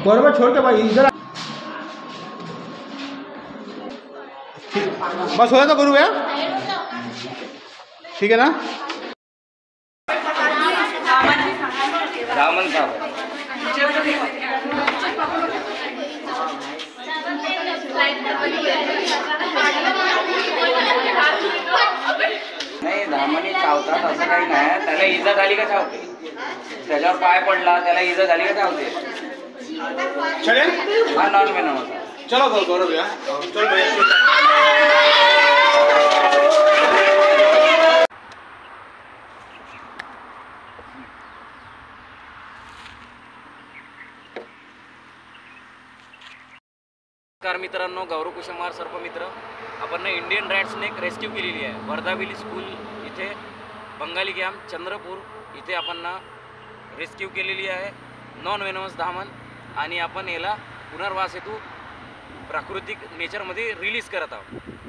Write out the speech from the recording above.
बराबर छोड़ के भाई इधर बस हो तो गुरु भैया ठीक है ना। दामन साहब नाही धामणी चावतात असं काही नाही. त्याला इजा झाली का चावते, त्याच्यावर पाय पडला त्याला इजा झाली का चावते. चले हा नॉन वेनम होता. चलो गौरव भैया चल भैया. नमस्कार मित्रांनो, गौरव कुशमार सर्पमित्र. आपण इंडियन रॅट स्नेक रेस्क्यू केलेली आहे. वर्धाविली स्कूल इथे बंगाली कॅम्प चंद्रपूर इथे आपण रेस्क्यू केलेली आहे नॉन वेनमस धामण. आणि आपण याला पुनर्वास हेतू प्राकृतिक नेचरमध्ये रिलीज करत आहोत.